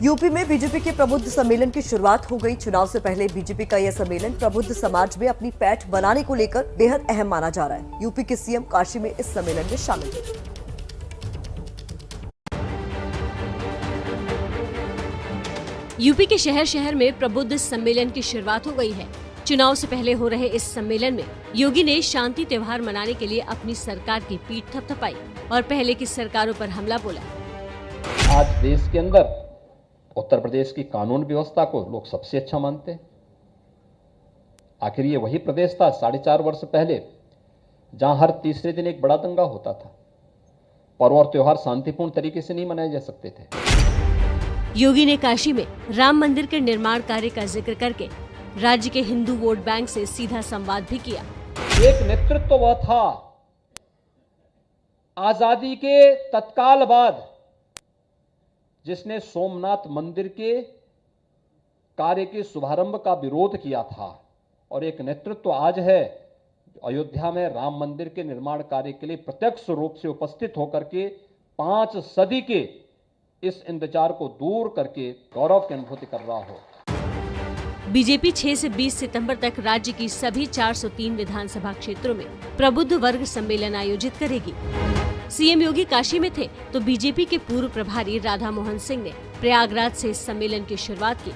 UP में BJP के प्रबुद्ध सम्मेलन की शुरुआत हो गई। चुनाव से पहले बीजेपी का यह सम्मेलन प्रबुद्ध समाज में अपनी पैठ बनाने को लेकर बेहद अहम माना जा रहा है। यूपी के सीएम काशी में इस सम्मेलन में शामिल हुए। यूपी के शहर शहर में प्रबुद्ध सम्मेलन की शुरुआत हो गई है। चुनाव से पहले हो रहे इस सम्मेलन में योगी ने शांति त्योहार मनाने के लिए अपनी सरकार की पीठ थपथपाई और पहले की सरकारों पर हमला बोला। आज देश के अंदर उत्तर प्रदेश की कानून व्यवस्था को लोग सबसे अच्छा मानते हैं। आखिर ये वही प्रदेश था 4.5 वर्ष पहले जहां हर तीसरे दिन एक बड़ा दंगा होता था। पर्व और त्योहार शांतिपूर्ण तरीके से नहीं मनाए जा सकते थे। योगी ने काशी में राम मंदिर के निर्माण कार्य का जिक्र करके राज्य के हिंदू वोट बैंक से सीधा संवाद भी किया। एक नेतृत्व वह था आजादी के तत्काल बाद जिसने सोमनाथ मंदिर के कार्य के शुभारंभ का विरोध किया था, और एक नेतृत्व आज है अयोध्या में राम मंदिर के निर्माण कार्य के लिए प्रत्यक्ष रूप से उपस्थित होकर के 5 सदी के इस इंतजार को दूर करके गौरव की अनुभूति कर रहा हो। बीजेपी 6 से 20 सितंबर तक राज्य की सभी 403 विधानसभा क्षेत्रों में प्रबुद्ध वर्ग सम्मेलन आयोजित करेगी। सीएम योगी काशी में थे तो बीजेपी के पूर्व प्रभारी राधा मोहन सिंह ने प्रयागराज से इस सम्मेलन की शुरुआत की।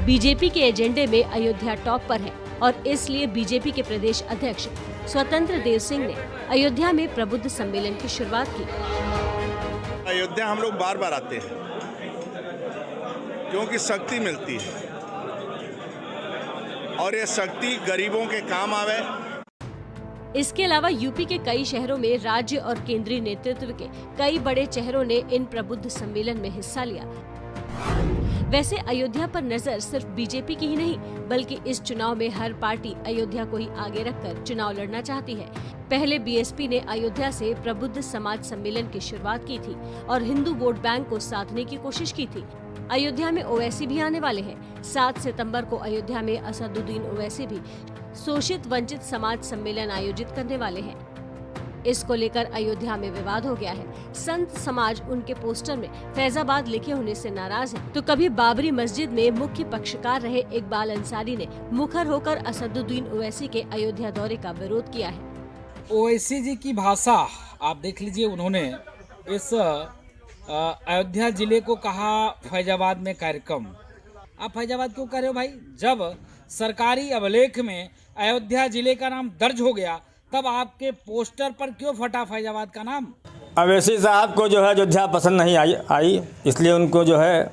बीजेपी के एजेंडे में अयोध्या टॉप पर है और इसलिए बीजेपी के प्रदेश अध्यक्ष स्वतंत्र देव सिंह ने अयोध्या में प्रबुद्ध सम्मेलन की शुरुआत की। अयोध्या हम लोग बार बार आते हैं क्योंकि शक्ति मिलती है और ये शक्ति गरीबों के काम आवे। इसके अलावा यूपी के कई शहरों में राज्य और केंद्रीय नेतृत्व के कई बड़े चेहरों ने इन प्रबुद्ध सम्मेलन में हिस्सा लिया। वैसे अयोध्या पर नजर सिर्फ बीजेपी की ही नहीं बल्कि इस चुनाव में हर पार्टी अयोध्या को ही आगे रखकर चुनाव लड़ना चाहती है। पहले बीएसपी ने अयोध्या से प्रबुद्ध समाज सम्मेलन की शुरुआत की थी और हिंदू वोट बैंक को साधने की कोशिश की थी। अयोध्या में ओवैसी भी आने वाले हैं। 7 सितंबर को अयोध्या में असदुद्दीन ओवैसी भी शोषित वंचित समाज सम्मेलन आयोजित करने वाले हैं। इसको लेकर अयोध्या में विवाद हो गया है। संत समाज उनके पोस्टर में फैजाबाद लिखे होने से नाराज है, तो कभी बाबरी मस्जिद में मुख्य पक्षकार रहे इकबाल अंसारी ने मुखर होकर असदुद्दीन ओवैसी के अयोध्या दौरे का विरोध किया है। ओवैसी जी की भाषा आप देख लीजिए, उन्होंने इस अयोध्या जिले को कहा फैजाबाद में कार्यक्रम। आप फैजाबाद क्यों कर रहे हो भाई? जब सरकारी अभिलेख में अयोध्या जिले का नाम दर्ज हो गया तब आपके पोस्टर पर क्यों फटा फैजाबाद का नाम? ओवैसी साहब को जो है अयोध्या पसंद नहीं आई इसलिए उनको जो है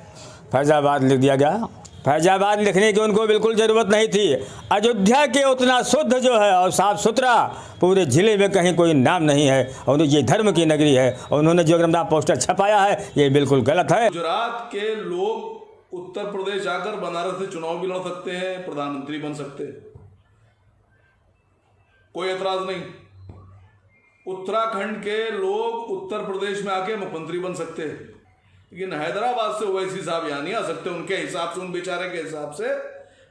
फैजाबाद लिख दिया गया। फैजाबाद लिखने की उनको बिल्कुल ज़रूरत नहीं थी। अयोध्या के उतना शुद्ध जो है और साफ सुथरा पूरे ज़िले में कहीं कोई नाम नहीं है और ये धर्म की नगरी है और उन्होंने जो अपना पोस्टर छपाया है ये बिल्कुल गलत है। गुजरात के लोग उत्तर प्रदेश जाकर बनारस से चुनाव भी लड़ सकते हैं, प्रधानमंत्री बन सकते हैं, कोई एतराज नहीं। उत्तराखंड के लोग उत्तर प्रदेश में आके मुख्यमंत्री बन सकते हैं, लेकिन हैदराबाद से ओवैसी साहब यहाँ नहीं आ सकते। उनके हिसाब से, उन बेचारे के हिसाब से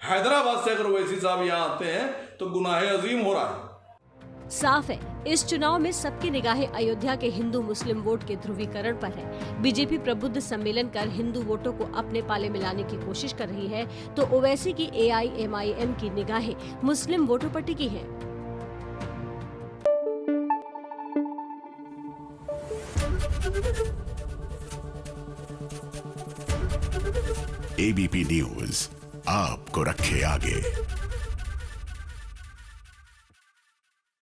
हैदराबाद से अगर ओवैसी साहब यहाँ आते हैं तो गुनाह अजीम हो रहा है। साफ है इस चुनाव में सबकी निगाहें अयोध्या के हिंदू मुस्लिम वोट के ध्रुवीकरण पर है। बीजेपी प्रबुद्ध सम्मेलन कर हिंदू वोटों को अपने पाले में लाने की कोशिश कर रही है तो ओवैसी की AIMIM की निगाहें मुस्लिम वोटों पर टिकी है। ABP न्यूज आपको रखे आगे।